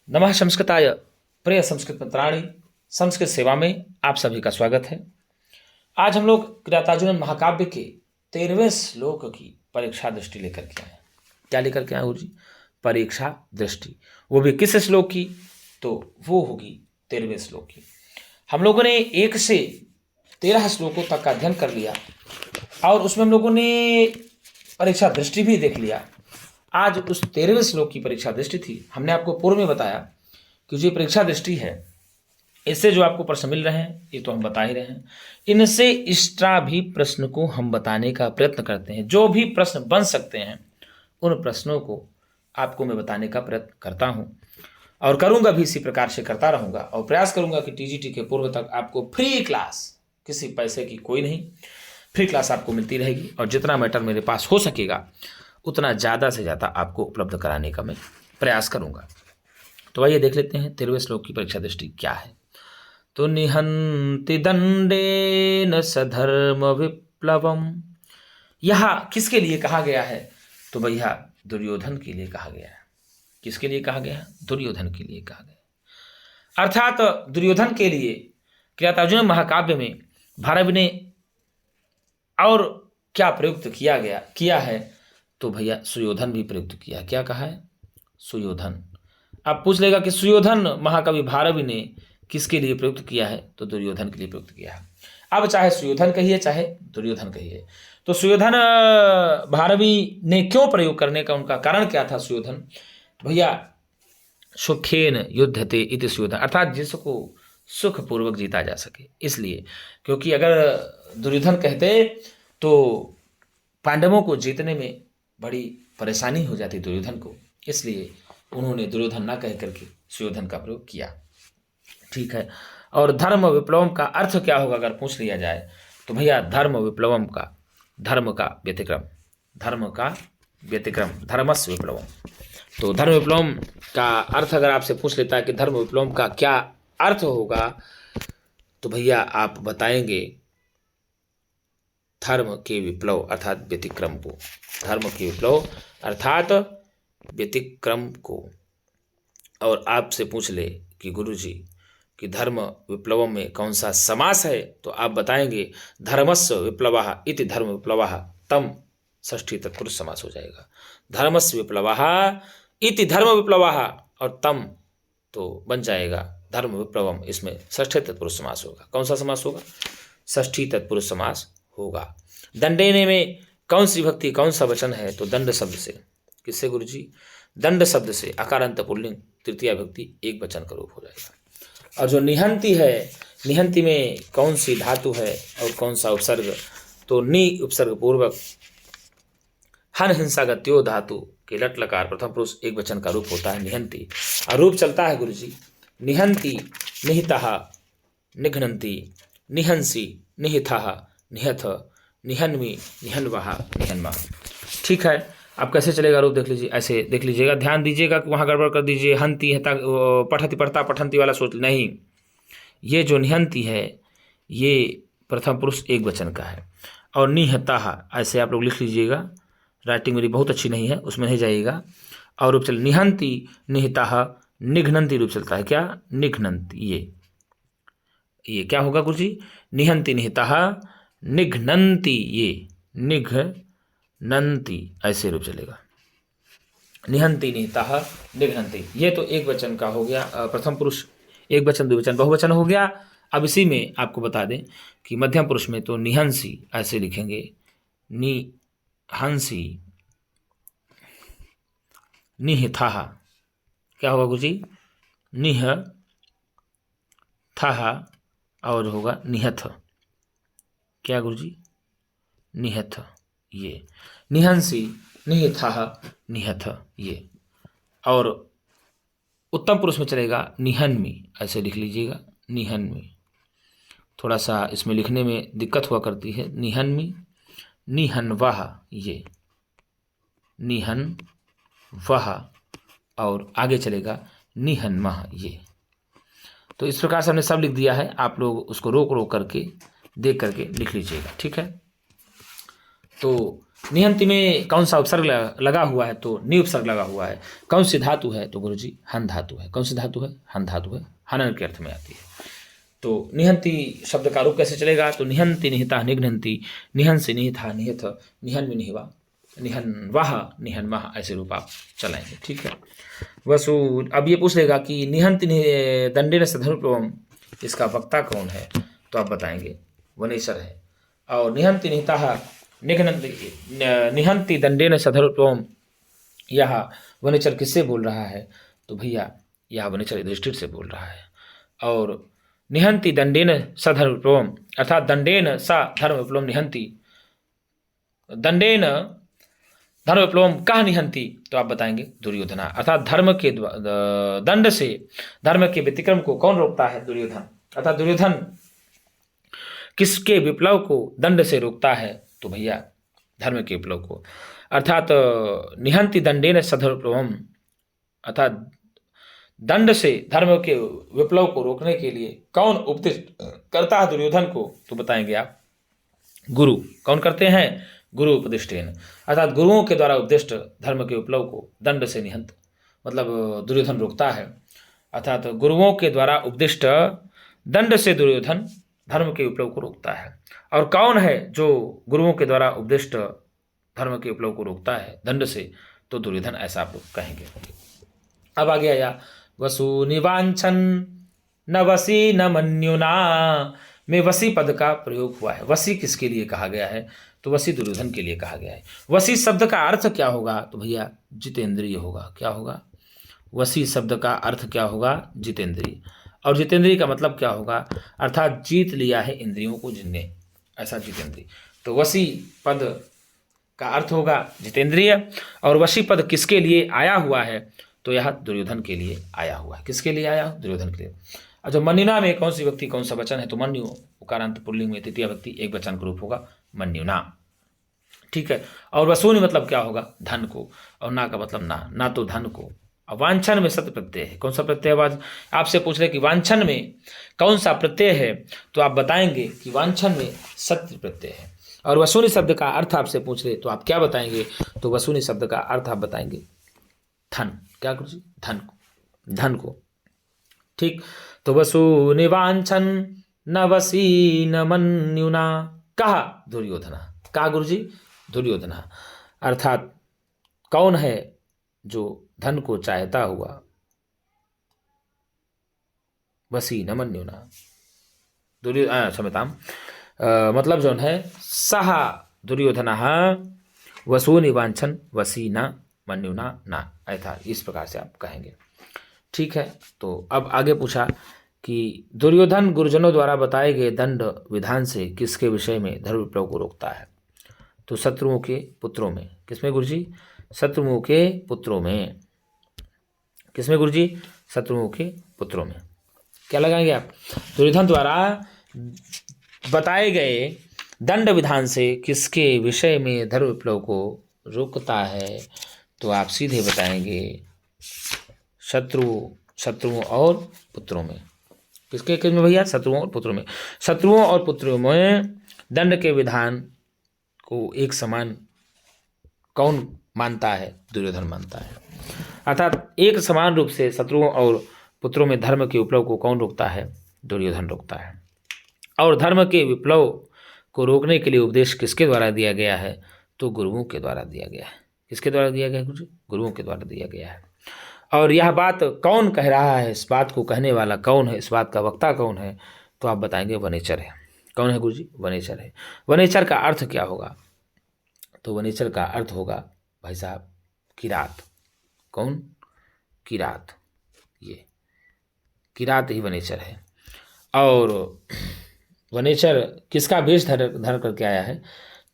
नमः संस्कृताय प्रिय संस्कृत मित्राणि संस्कृत सेवा में आप सभी का स्वागत है। आज हम लोग किरातार्जुनीय महाकाव्य के 13वें श्लोक की परीक्षा दृष्टि लेकर के आए। क्या लेकर के आए गुरु जी? परीक्षा दृष्टि। वो भी किस श्लोक की? तो वो होगी 13वें श्लोक की। हम लोगों ने 1 से 13 श्लोकों तक का अध्ययन कर लिया और उसमें हम लोगों ने परीक्षा दृष्टि भी देख लिया। आज उस 13वें श्लोक की परीक्षा दृष्टि थी। हमने आपको पूर्व में बताया कि जो परीक्षा दृष्टि है, इससे जो आपको प्रश्न मिल रहे हैं ये तो हम बता ही रहे हैं, इनसे एक्स्ट्रा भी प्रश्न को हम बताने का प्रयत्न करते हैं। जो भी प्रश्न बन सकते हैं उन प्रश्नों को आपको मैं बताने का प्रयत्न करता हूं और करूंगा भी, इसी प्रकार से करता रहूंगा और प्रयास करूंगा कि टीजीटी के पूर्व तक आपको फ्री क्लास, किसी पैसे की कोई नहीं, फ्री क्लास आपको मिलती रहेगी और जितना मैटर मेरे पास हो सकेगा उतना ज़्यादा से ज़्यादा आपको उपलब्ध कराने का मैं प्रयास करूंगा। तो आइए देख लेते हैं 13वें श्लोक की परीक्षा दृष्टि क्या है। तो निहंति दंडेन सधर्म विप्लवम, यह किसके लिए कहा गया है? तो भैया दुर्योधन के लिए कहा गया है। किसके लिए कहा गया है? दुर्योधन के लिए कहा गया। अर्थात दुर्योधन के लिए किरातार्जुनीय महाकाव्य में भारवी ने और क्या प्रयुक्त किया है? तो भैया सुयोधन भी प्रयुक्त किया। क्या कहा है? सुयोधन। आप पूछ लेगा कि सुयोधन महाकवि भारवी ने किसके लिए प्रयुक्त किया है? तो दुर्योधन के लिए प्रयुक्त किया है। अब चाहे सुयोधन कहिए चाहे दुर्योधन कहिए, तो सुयोधन भारवी ने क्यों प्रयोग करने का उनका कारण क्या था? सुयोधन भैया सुखेन युद्धते इति सुयोधन, अर्थात जिसको सुखपूर्वक जीता जा सके, इसलिए। क्योंकि अगर दुर्योधन कहते तो पांडवों को जीतने में बड़ी परेशानी हो जाती दुर्योधन को, इसलिए उन्होंने दुर्योधन ना कह करके सुयोधन का प्रयोग किया। ठीक है। और धर्म विप्लवम का अर्थ क्या होगा अगर पूछ लिया जाए तो भैया धर्म विप्लवम का, धर्म का व्यतिक्रम, धर्मस्य विप्लवम। तो धर्म विप्लवम का अर्थ अगर आपसे पूछ लेता है कि धर्म विप्लवम का क्या अर्थ होगा, तो भैया आप बताएंगे धर्म के विप्लव अर्थात व्यतिक्रम को, धर्म के विप्लव अर्थात व्यतिक्रम को। और आपसे पूछ ले कि गुरुजी कि धर्म विप्लव में कौन सा समास है, तो आप बताएंगे धर्मस्य विप्लवः इति धर्म विप्लवः तम, षष्ठी तत्पुरुष समास हो जाएगा। धर्मस्य विप्लवः इति धर्म विप्लवः और तम तो बन जाएगा धर्म विप्लवम, इसमें षष्ठी तत्पुरुष समास होगा। कौन सा समास होगा? षष्ठी तत्पुरुष समास होगा। दंडेने में कौन सी भक्ति, कौन सा वचन है? तो दंड शब्द से। किससे गुरुजी? दंड शब्द से। अकारांत पुल्लिंग तृतीया भक्ति एक वचन का रूप हो जाएगा। और जो निहंती है, निहंती में कौन सी धातु है और कौन सा उपसर्ग? तो नि उपसर्ग पूर्वक हन हिंसागत्यो धातु के लट लकार प्रथम पुरुष एक वचन का रूप होता है निहंती। और रूप चलता है गुरुजी निहंती, निहितः, निघ्नन्ति, निहंसी, निहितः, निहथ, निहन्वी, निहन्वः, निहन्मा। ठीक है। अब कैसे चलेगा रूप देख लीजिए, ऐसे देख लीजिएगा, ध्यान दीजिएगा कि वहाँ गड़बड़ कर दीजिए। हंती है पठती पढ़ता पठंती वाला सोच नहीं, ये जो निहंती है ये प्रथम पुरुष एक वचन का है। और निहता ऐसे आप लोग लिख लीजिएगा, राइटिंग मेरी बहुत अच्छी नहीं है, उसमें नहीं जाइएगा। और रूप चल निहंती, निहिता, निघ्नंती रूप चलता है। क्या? निघ्नंती। ये क्या होगा गुरुजी? निहंती, निहिता, निघ्नंती, ये निघ्नंती ऐसे रूप चलेगा। निहंती, निहिता, निघ्नंती, ये तो एक वचन का हो गया, प्रथम पुरुष एक वचन, द्विवचन, बहुवचन हो गया। अब इसी में आपको बता दें कि मध्यम पुरुष में तो निहंसी ऐसे लिखेंगे, निहंसी, निहिता, क्या होगा गुरुजी? निहथा और होगा निहथ। क्या गुरुजी? निहथ, ये निहंसी, निहिता, निहथ, ये। और उत्तम पुरुष में चलेगा निहन्मी, ऐसे लिख लीजिएगा, निहन्मी। थोड़ा सा इसमें लिखने में दिक्कत हुआ करती है, निहन्मी, निहन्वः, ये निहन्वः। और आगे चलेगा निहन्मः, ये। तो इस प्रकार से हमने सब लिख दिया है, आप लोग उसको रोक करके देख करके लिख लीजिएगा। ठीक है। तो निहंती में कौन सा उपसर्ग लगा हुआ है? तो नि उपसर्ग लगा हुआ है। कौन सी धातु है? तो गुरुजी हन धातु है। कौन सी धातु है? हन धातु है, हनन के अर्थ में आती है। तो निहंती शब्द का रूप कैसे चलेगा? तो निहंती निहिता निघ्नन्ति, निहन से निहिता निहित, निहन में निहिवा, निहन वाह, ऐसे रूप आप चलाएंगे। ठीक है। वसु अब ये पूछ लेगा कि निहंति दंडेन सधनुप्रवम, इसका वक्ता कौन है? तो आप बताएंगे वनेश्वर है। और निहंति निहिता निहंति दंडेन सधनुप्रवम, यह वनेश्वर किससे बोल रहा है? तो भैया यह वनेश्वर युधिष्ठिर से बोल रहा है। और निहंति दंडेन सधनुप्रवम, अर्थात दंडेन सा धर्म विप्लवम निहंति, दंडेन धर्म विप्लवम कहा निहंति? तो आप बताएंगे दुर्योधना, अर्थात धर्म के दंड से धर्म के व्यतिक्रम को कौन रोकता है? दुर्योधन। अर्थात दुर्योधन किसके विप्लव को दंड से रोकता है? तो भैया धर्म के विप्लव को। अर्थात निहंति दंडेन सधर्मविप्लवम, अर्थात दंड से धर्म के विप्लव को रोकने के लिए कौन उपदेश करता है दुर्योधन को? तो बताएंगे आप गुरु। कौन करते हैं? गुरु उपदिष्टेन, अर्थात गुरुओं के द्वारा उपदिष्ट धर्म के विप्लव को दंड से निहंत, मतलब दुर्योधन रोकता है। अर्थात गुरुओं के द्वारा उपदिष्ट दंड से दुर्योधन धर्म के विप्लव को रोकता है। और कौन है जो गुरुओं के द्वारा उपदिष्ट धर्म के विप्लव को रोकता है दंड से? तो दुर्योधन, ऐसा आप लोग कहेंगे। अब आ गया वसु निवांछन न वसी न मन्युना में वसी पद का प्रयोग हुआ है। वसी किसके लिए कहा गया है? तो वसी दुर्योधन के लिए कहा गया है। वसी शब्द का अर्थ क्या होगा? तो भैया जितेंद्रिय होगा। क्या होगा? वसी शब्द का अर्थ क्या होगा? जितेंद्रिय। और जितेंद्रिय का मतलब क्या होगा? अर्थात जीत लिया है इंद्रियों को जिनने, ऐसा जितेंद्रिय। तो वसी पद का अर्थ होगा जितेंद्रिय। और वशी पद किसके लिए आया हुआ है? तो यह दुर्योधन के लिए आया हुआ है। किसके लिए आया? दुर्योधन के लिए। अच्छा, मन्युना में कौन सी व्यक्ति कौन सा वचन है? तो मन्यु उकारांत पुल्लिंग में तृतीय व्यक्ति एक वचन का रूप होगा मन्युना। ठीक है। और वसूनि मतलब क्या होगा? धन को। और ना का मतलब ना तो धन को। अब वांछन में सत्य प्रत्यय है। कौन सा प्रत्यय? आवाज आपसे पूछ रहे कि वांछन में कौन सा प्रत्यय है? तो आप बताएंगे कि वांछन में सत्य प्रत्यय है। और वसूनि शब्द का अर्थ आपसे पूछ रहे तो आप क्या बताएंगे? तो वसूनि शब्द का अर्थ आप बताएंगे धन। क्या गुरु जी? धन को, धन को। ठीक। तो वसूनि वांछन न वसी न मन्युना, कहा दुर्योधना। कहा गुरु जी? दुर्योधना। अर्थात कौन है जो धन को चाहता हुआ? वसी न मन्युना, क्षमताम, मतलब जो है सहा दुर्योधन वसूनि वांछन वसी न मन्युना ना, ऐसा इस प्रकार से आप कहेंगे। ठीक है। तो अब आगे पूछा कि दुर्योधन गुरुजनों द्वारा बताए गए दंड विधान से किसके विषय में धर्म विप्लव को रोकता है? तो शत्रुओं के पुत्रों में। किसमें गुरुजी? शत्रुओं के पुत्रों में। किसमें गुरुजी? शत्रुओं के पुत्रों में। क्या लगाएंगे आप? दुर्योधन द्वारा बताए गए दंड विधान से किसके विषय में धर्म विप्लव को रोकता है? तो आप सीधे बताएंगे शत्रुओं और पुत्रों में। किसके में भैया? शत्रुओं और पुत्रों में। शत्रुओं और पुत्रों में दंड के विधान को एक समान कौन मानता है? दुर्योधन मानता है। अर्थात एक समान रूप से शत्रुओं और पुत्रों में धर्म के विप्लव को कौन रोकता है? दुर्योधन रोकता है। और धर्म के विप्लव को रोकने के लिए उपदेश किसके द्वारा दिया गया है? तो गुरुओं के द्वारा दिया गया है। किसके द्वारा दिया गया है? गुरुओं के द्वारा दिया गया है। और यह बात कौन कह रहा है? इस बात को कहने वाला कौन है? इस बात का वक्ता कौन है? तो आप बताएंगे वनेचर है। कौन है गुरुजी? वनेचर है। वनेचर का अर्थ क्या होगा? तो वनेचर का अर्थ होगा भाई साहब किरात। कौन? किरात। ये किरात ही वनेचर है। और वनेचर किसका वेश धर करके आया है?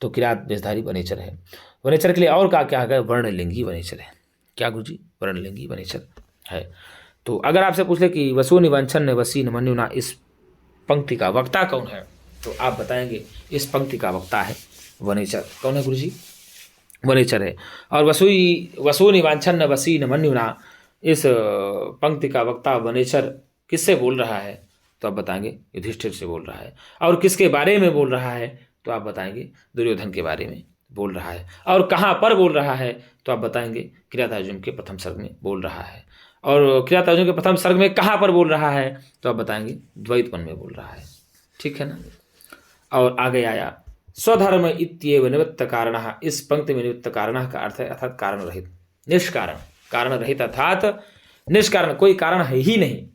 तो किरात वेशधारी वनेचर है। वनेचर के लिए और क्या है? वर्णलिंगी वनेचर है। क्या गुरुजी? वर्णलिंगी वनेचर है। तो अगर आपसे पूछ ले कि वसूनि वांछन न वसी न मन्युना, इस पंक्ति का वक्ता कौन है? तो आप बताएंगे इस पंक्ति का वक्ता है वनेचर। कौन है गुरुजी? वनेचर है। और वसूनि वांछन न वसी न मन्युना, इस पंक्ति का वक्ता वनेचर किससे बोल रहा है? तो आप बताएंगे युधिष्ठिर से बोल रहा है। और किसके बारे में बोल रहा है? तो आप बताएंगे दुर्योधन के बारे में बोल रहा है, और कहाँ पर बोल रहा है तो आप बताएंगे क्रियातार्जुम के प्रथम सर्ग में बोल रहा है, और क्रियातार्जुम के प्रथम सर्ग में कहाँ पर बोल रहा है तो आप बताएंगे द्वैतवन में बोल रहा है। ठीक है ना। और आगे आया स्वधर्म इत्येव निमित्त कारणः। इस पंक्ति में निमित्त कारणः का अर्थ है अर्थात कारण रहित, निष्कारण, कारण रहित अर्थात निष्कारण, कोई कारण है ही नहीं।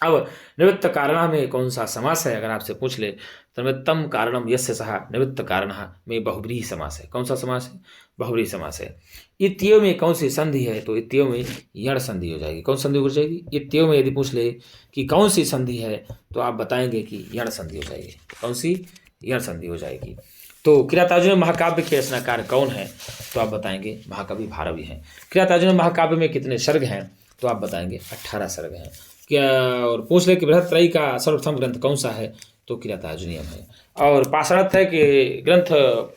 अब निमित्त कारण में कौन सा समास है अगर आपसे पूछ ले तो निमित्तम कारणम यस्य सह निमित्त कारण में बहुब्रीहि समास है। कौन सा समास है? बहुब्रीहि समास है। इत्येव में कौन सी संधि है तो इत्येव में यण संधि हो जाएगी। कौन संधि हो जाएगी? इत्येव में यदि पूछ ले कि कौन सी संधि है तो आप बताएंगे कि यण संधि हो जाएगी। कौन सी? यण संधि हो जाएगी। तो क्रियातार्जुन महाकाव्य के रचनाकार कौन है तो आप बताएंगे महाकवि भारवी हैं। क्रियातार्जुन महाकाव्य में कितने सर्ग हैं तो आप बताएंगे 18 सर्ग हैं। क्या और पूछ ले कि बृहत्त्रयी का सर्वप्रथम ग्रंथ कौन सा है तो किरातार्जुनीयम है। और पाषाणत्रय के ग्रंथ,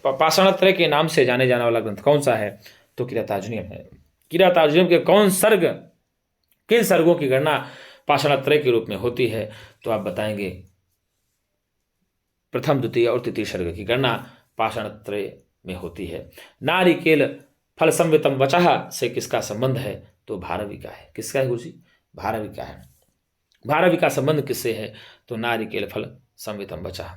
पाषाणत्रय के नाम से जाने जाने वाला ग्रंथ कौन सा है तो किरातार्जुनीयम है। किरातार्जुनीयम के कौन सर्ग, किन सर्गों की गणना पाषाणत्रय के रूप में होती है तो आप बताएंगे प्रथम, द्वितीय और तृतीय सर्ग की गणना पाषाणत्रय में होती है। नारिकेल फल संवितम वचः से किसका संबंध है तो भारवी का है। किसका है गुरुजी? भारवी का है। भारवी का संबंध किससे है तो नारिकेल फल संवितम वचः,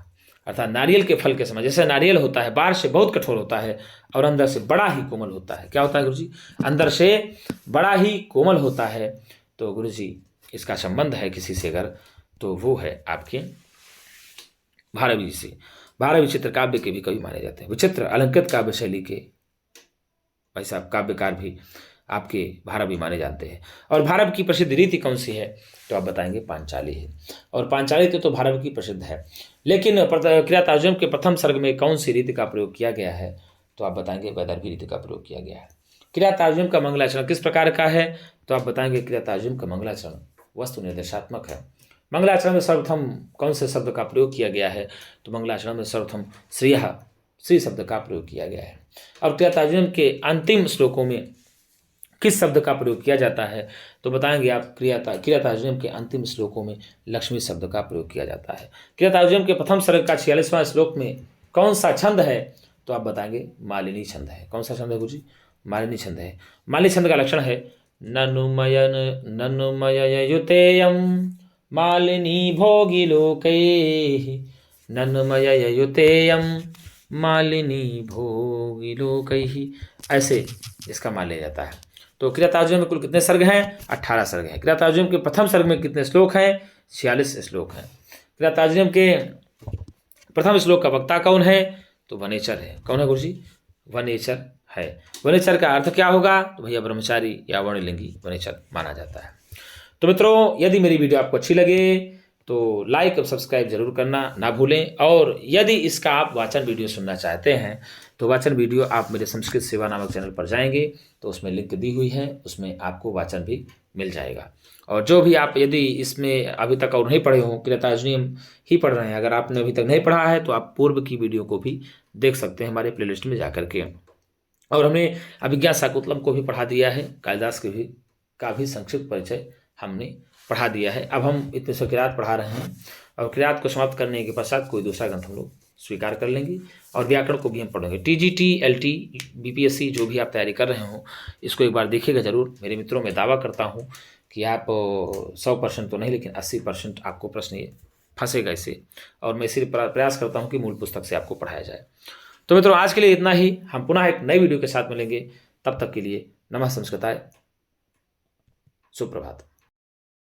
अर्थात नारियल के फल के समय, जैसे नारियल होता है बाहर से बहुत कठोर होता है और अंदर से बड़ा ही कोमल होता है। क्या होता है गुरुजी? अंदर से बड़ा ही कोमल होता है। तो गुरुजी इसका संबंध है किसी से अगर तो वो है आपके भारवी से। भारवी चित्र काव्य के भी कवि माने जाते हैं। विचित्र अलंकृत काव्य शैली के भाई साहब काव्यकार भी आपके भारवी माने जाते हैं। और भारव की प्रसिद्ध रीति कौन सी है तो आप बताएंगे पांचाली है। और पांचाली तो भारव की प्रसिद्ध है, लेकिन किरातार्जुनीयम के प्रथम सर्ग में कौन सी रीति का प्रयोग किया गया है तो आप बताएंगे वैदर्भी रीति का प्रयोग किया गया है। किरातार्जुनीयम का मंगलाचरण किस प्रकार का है तो आप बताएंगे किरातार्जुनीयम का मंगलाचरण वस्तु निर्देशात्मक है। मंगलाचरण में सर्वप्रथम कौन से शब्द का प्रयोग किया गया है तो मंगलाचरण में सर्वप्रथम श्रेयः, श्री शब्द का प्रयोग किया गया है। और किरातार्जुनीयम के अंतिम श्लोकों में किस शब्द का प्रयोग किया जाता है तो बताएंगे आप किरातार्जुनीयम के अंतिम श्लोकों में लक्ष्मी शब्द का प्रयोग किया जाता है। किरातार्जुनीयम के प्रथम सर्ग का 46वां श्लोक में कौन सा छंद है तो आप बताएंगे मालिनी छंद है। कौन सा छंद है गुरुजी? मालिनी छंद है। मालिनी छंद का लक्षण है ननुमययुतेयं मालिनी भोगी लोकैः, ननुमययुतेयं मालिनी भोगी लोकैः, ऐसे इसका मान लिया जाता है। तो किरातार्जुनीयम में कुल कितने सर्ग हैं? 18 सर्ग हैं। किरातार्जुनीयम के प्रथम सर्ग में कितने श्लोक हैं? 46 श्लोक हैं। किरातार्जुनीयम के प्रथम श्लोक का वक्ता कौन है तो वनेचर है। कौन है गुरुजी? वनेचर है। वनेचर का अर्थ क्या होगा तो भैया ब्रह्मचारी या वर्णलिंगी वनेचर माना जाता है। तो मित्रों, यदि मेरी वीडियो आपको अच्छी लगे तो लाइक और सब्सक्राइब जरूर करना ना भूलें। और यदि इसका आप वाचन वीडियो सुनना चाहते हैं तो वाचन वीडियो आप मेरे संस्कृत सेवा नामक चैनल पर जाएंगे तो उसमें लिंक दी हुई है, उसमें आपको वाचन भी मिल जाएगा। और जो भी आप यदि इसमें अभी तक और नहीं पढ़े हों, किरातार्जुनीयम ही पढ़ रहे हैं, अगर आपने अभी तक नहीं पढ़ा है तो आप पूर्व की वीडियो को भी देख सकते हैं हमारे प्लेलिस्ट में जाकर के। और हमने अभिज्ञान शाकुंतलम को भी पढ़ा दिया है, कालिदास के भी का भी संक्षिप्त परिचय हमने पढ़ा दिया है। अब हम इतने से किरात पढ़ा रहे हैं और किरात को समाप्त करने के पश्चात कोई दूसरा ग्रंथ हम लोग स्वीकार कर लेंगे और व्याकरण को भी हम पढ़ेंगे। टीजीटी, एलटी, बीपीएससी जो भी आप तैयारी कर रहे हो इसको एक बार देखिएगा जरूर। मेरे मित्रों, मैं दावा करता हूँ कि आप 100% तो नहीं लेकिन 80% आपको प्रश्न ये फंसेगा इससे, और मैं सिर्फ प्रयास करता हूँ कि मूल पुस्तक से आपको पढ़ाया जाए। तो मित्रों, आज के लिए इतना ही। हम पुनः एक नई वीडियो के साथ मिलेंगे। तब तक के लिए नमः संस्कृताय, सुप्रभात।